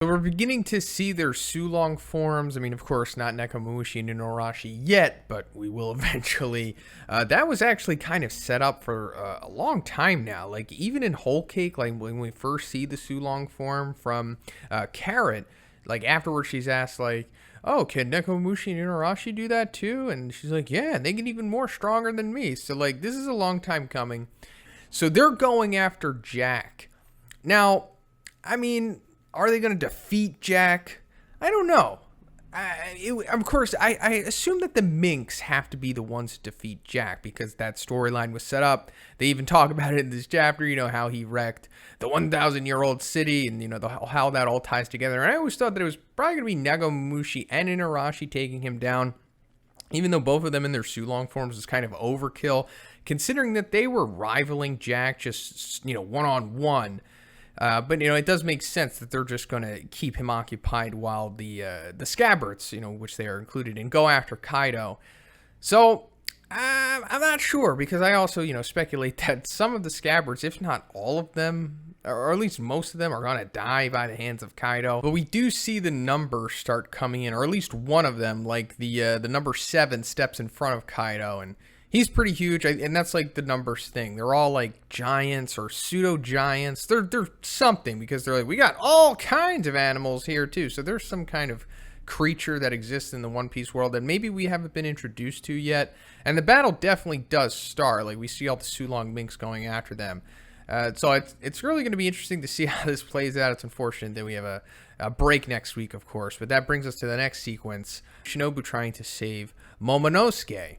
So we're beginning to see their Sulong forms. I mean, of course, not Nekomamushi and Inuarashi yet, but we will eventually. That was actually kind of set up for a long time now. Like, even in Whole Cake, like when we first see the Sulong form from Carrot, like afterwards she's asked, like, oh, can Nekomamushi and Inuarashi do that too? And she's like, yeah, they get even more stronger than me. So, like, this is a long time coming. So they're going after Jack. Now, I mean, are they going to defeat Jack? I don't know. Of course, I assume that the Minks have to be the ones to defeat Jack because that storyline was set up. They even talk about it in this chapter, you know, how he wrecked the 1,000-year-old city and, you know, how that all ties together. And I always thought that it was probably going to be Nekomamushi and Inuarashi taking him down, even though both of them in their Sulong forms was kind of overkill, considering that they were rivaling Jack just, you know, one-on-one. But, you know, it does make sense that they're just going to keep him occupied while the Scabbards, you know, which they are included in, go after Kaido. So, I'm not sure, because I also, you know, speculate that some of the Scabbards, if not all of them, or at least most of them, are going to die by the hands of Kaido. But we do see the numbers start coming in, or at least one of them, like the number 7 steps in front of Kaido, and he's pretty huge, and that's like the numbers thing. They're all like giants or pseudo giants. They're something, because they're like, we got all kinds of animals here too. So there's some kind of creature that exists in the One Piece world that maybe we haven't been introduced to yet. And the battle definitely does start. Like, we see all the Sulong Minks going after them. So it's really going to be interesting to see how this plays out. It's unfortunate that we have a break next week, of course. But that brings us to the next sequence. Shinobu trying to save Momonosuke.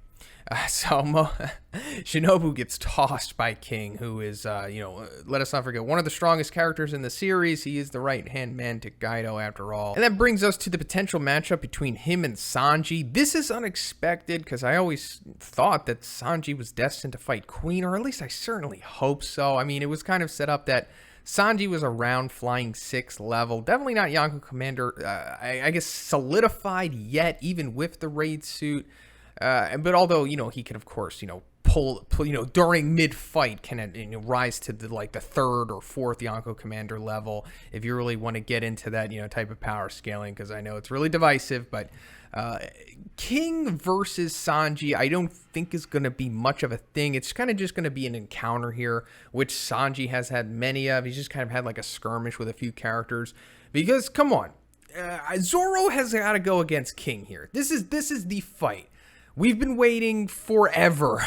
Shinobu gets tossed by King, who is, you know, let us not forget, one of the strongest characters in the series. He is the right-hand man to Kaido, after all. And that brings us to the potential matchup between him and Sanji. This is unexpected, because I always thought that Sanji was destined to fight Queen, or at least I certainly hope so. I mean, it was kind of set up that Sanji was around Flying 6 level. Definitely not Yonko Commander, I guess, solidified yet, even with the raid suit. But although, you know, he can, of course, you know, pull you know, during mid-fight, can, you know, rise to the, like, the 3rd or 4th Yonko Commander level, if you really want to get into that, you know, type of power scaling, because I know it's really divisive. But King versus Sanji, I don't think is going to be much of a thing. It's kind of just going to be an encounter here, which Sanji has had many of. He's just kind of had like a skirmish with a few characters, because, come on, Zoro has got to go against King here. This is the fight. We've been waiting forever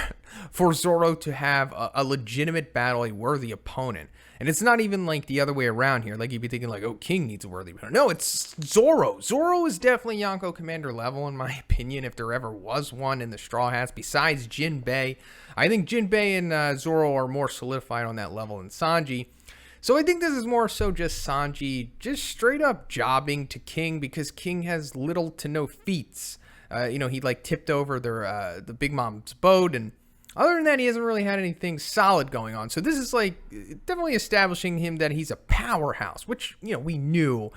for Zoro to have a legitimate battle, a worthy opponent. And it's not even like the other way around here. Like, you'd be thinking like, oh, King needs a worthy opponent. No, it's Zoro. Zoro is definitely Yonko Commander level, in my opinion, if there ever was one in the Straw Hats, besides Jinbei. I think Jinbei and Zoro are more solidified on that level than Sanji. So I think this is more so just Sanji just straight up jobbing to King, because King has little to no feats. You know, he like tipped over the Big Mom's boat, and other than that, he hasn't really had anything solid going on. So this is like definitely establishing him that he's a powerhouse, which, you know, we knew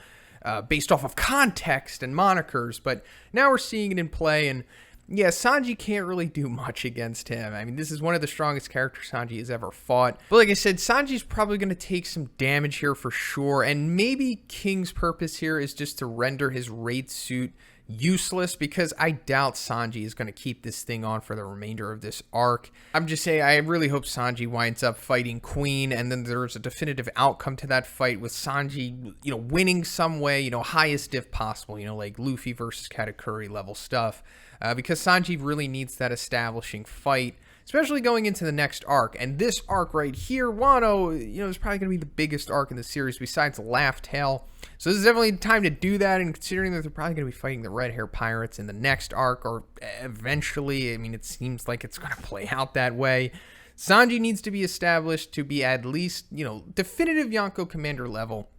based off of context and monikers, but now we're seeing it in play. And yeah, Sanji can't really do much against him. I mean, this is one of the strongest characters Sanji has ever fought. But like I said, Sanji's probably going to take some damage here for sure. And maybe King's purpose here is just to render his raid suit useless, because I doubt Sanji is going to keep this thing on for the remainder of this arc. I'm just saying, I really hope Sanji winds up fighting Queen, and then there's a definitive outcome to that fight with Sanji, you know, winning some way, you know, highest if possible, you know, like Luffy versus Katakuri level stuff, because Sanji really needs that establishing fight, especially going into the next arc. And this arc right here, Wano, you know, is probably going to be the biggest arc in the series besides Laugh Tale. So this is definitely the time to do that, and considering that they're probably going to be fighting the Red Hair Pirates in the next arc, or eventually, I mean, it seems like it's going to play out that way. Sanji needs to be established to be at least, you know, definitive Yonko Commander level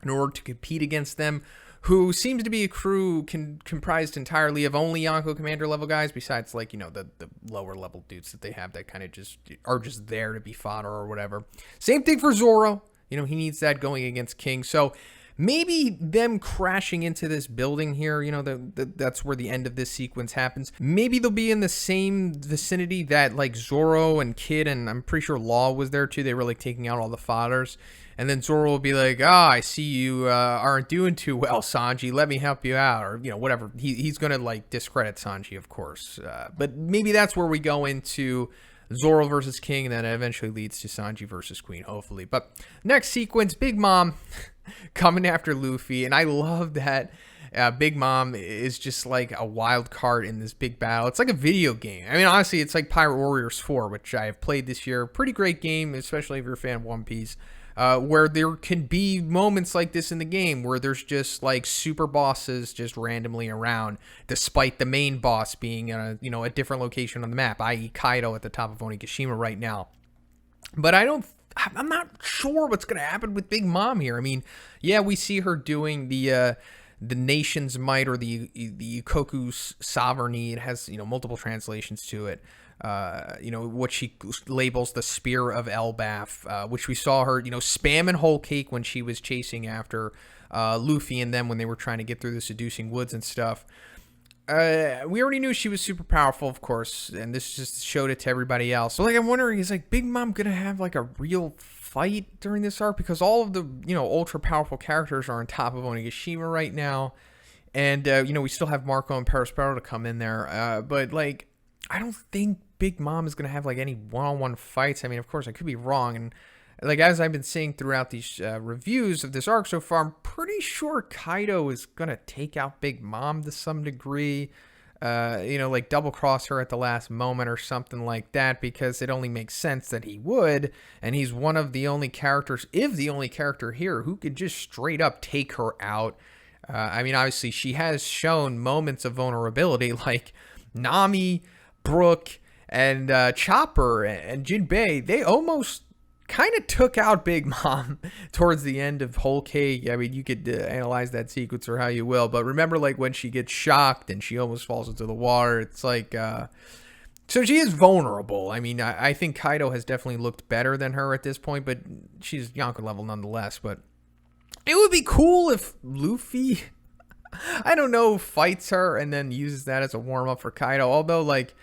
in order to compete against them, who seems to be a crew comprised entirely of only Yonko Commander level guys, besides, like, you know, the lower level dudes that they have that kind of just are just there to be fodder or whatever. Same thing for Zoro. You know, he needs that going against King. So maybe them crashing into this building here, you know, that's where the end of this sequence happens. Maybe they'll be in the same vicinity that like Zoro and Kid, and I'm pretty sure Law was there too. They were like taking out all the fodders. And then Zoro will be like, I see you aren't doing too well, Sanji. Let me help you out. Or, you know, whatever. He's going to, like, discredit Sanji, of course. But maybe that's where we go into Zoro versus King, and then it eventually leads to Sanji versus Queen, hopefully. But next sequence, Big Mom coming after Luffy. And I love that Big Mom is just like a wild card in this big battle. It's like a video game. I mean, honestly, it's like Pirate Warriors 4, which I have played this year. Pretty great game, especially if you're a fan of One Piece. Where there can be moments like this in the game where there's just like super bosses just randomly around, despite the main boss being a different location on the map, i.e. Kaido at the top of Onigashima right now. But I'm not sure what's going to happen with Big Mom here. I mean, yeah, we see her doing the nation's might, or the Ikoku's sovereignty. It has, multiple translations to it. What she labels the Spear of Elbaf, which we saw her, spamming Whole Cake when she was chasing after Luffy and them when they were trying to get through the seducing woods and stuff. We already knew she was super powerful, of course, and this just showed it to everybody else. So, like, I'm wondering, is, like, Big Mom gonna have, like, a real fight during this arc? Because all of the, ultra powerful characters are on top of Onigashima right now. And, we still have Marco and Perospero to come in there. But, like, I don't think Big Mom is going to have, like, any one-on-one fights. I mean, of course, I could be wrong. And, like, as I've been saying throughout these reviews of this arc so far, I'm pretty sure Kaido is going to take out Big Mom to some degree. Like, double-cross her at the last moment or something like that, because it only makes sense that he would. And he's one of the only characters, if the only character here, who could just straight up take her out. I mean, obviously, she has shown moments of vulnerability, like Nami, Brook, and Chopper and Jinbei. They almost kind of took out Big Mom towards the end of Whole Cake. I mean, you could analyze that sequence or how you will, but remember, like, when she gets shocked and she almost falls into the water, it's like, so she is vulnerable. I mean, I think Kaido has definitely looked better than her at this point, but she's Yonko level nonetheless. But it would be cool if Luffy, I don't know, fights her and then uses that as a warm-up for Kaido, although, like,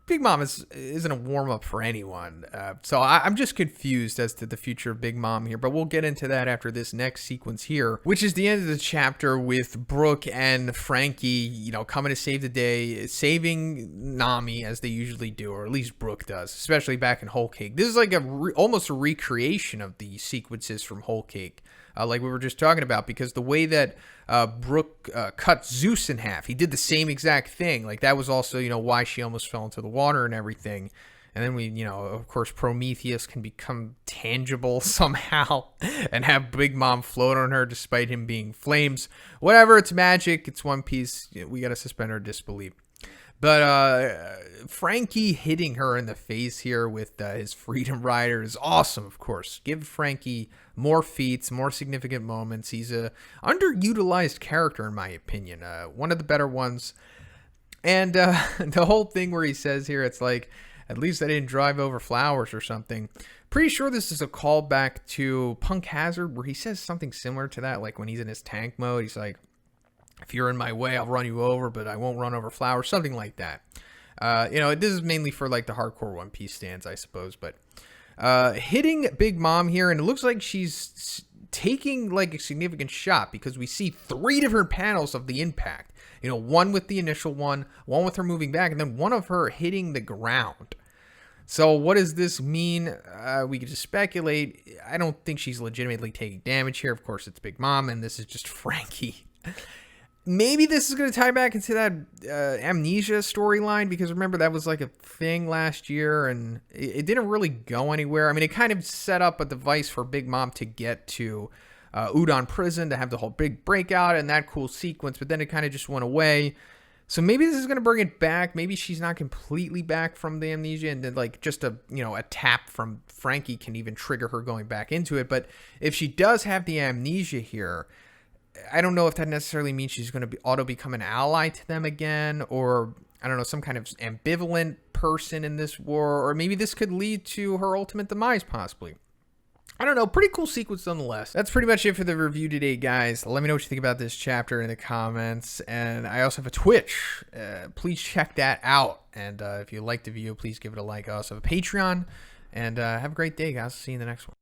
Big Mom isn't a warm-up for anyone. So I'm just confused as to the future of Big Mom here. But we'll get into that after this next sequence here, which is the end of the chapter with Brook and Frankie, coming to save the day, saving Nami as they usually do, or at least Brook does, especially back in Whole Cake. This is like almost a recreation of the sequences from Whole Cake. Like we were just talking about, because the way that Brook cut Zeus in half, he did the same exact thing. Like, that was also, why she almost fell into the water and everything. And then we, of course, Prometheus can become tangible somehow and have Big Mom float on her despite him being flames. Whatever, it's magic, it's One Piece. We got to suspend our disbelief. But Frankie hitting her in the face here with his Freedom Rider is awesome, of course. Give Frankie more feats, more significant moments. He's a underutilized character, in my opinion. One of the better ones. And the whole thing where he says here, it's like, at least I didn't drive over flowers or something. Pretty sure this is a callback to Punk Hazard, where he says something similar to that. Like, when he's in his tank mode, he's like, if you're in my way, I'll run you over, but I won't run over flowers. Something like that. This is mainly for, like, the hardcore One Piece stands, I suppose. But hitting Big Mom here, and it looks like she's taking, like, a significant shot, because we see 3 different panels of the impact. One with the initial one with her moving back, and then one of her hitting the ground. So what does this mean? We could just speculate. I don't think she's legitimately taking damage here. Of course, it's Big Mom, and this is just Frankie. Maybe this is going to tie back into that amnesia storyline, because remember, that was like a thing last year, and it didn't really go anywhere. I mean, it kind of set up a device for Big Mom to get to Udon Prison, to have the whole big breakout and that cool sequence, but then it kind of just went away. So maybe this is going to bring it back. Maybe she's not completely back from the amnesia, and then, like, just a tap from Frankie can even trigger her going back into it. But if she does have the amnesia here, I don't know if that necessarily means she's going to become an ally to them again, or, I don't know, some kind of ambivalent person in this war, or maybe this could lead to her ultimate demise, possibly. I don't know, pretty cool sequence nonetheless. That's pretty much it for the review today, guys. Let me know what you think about this chapter in the comments. And I also have a Twitch. Please check that out. And if you liked the video, please give it a like. I also have a Patreon. And have a great day, guys. See you in the next one.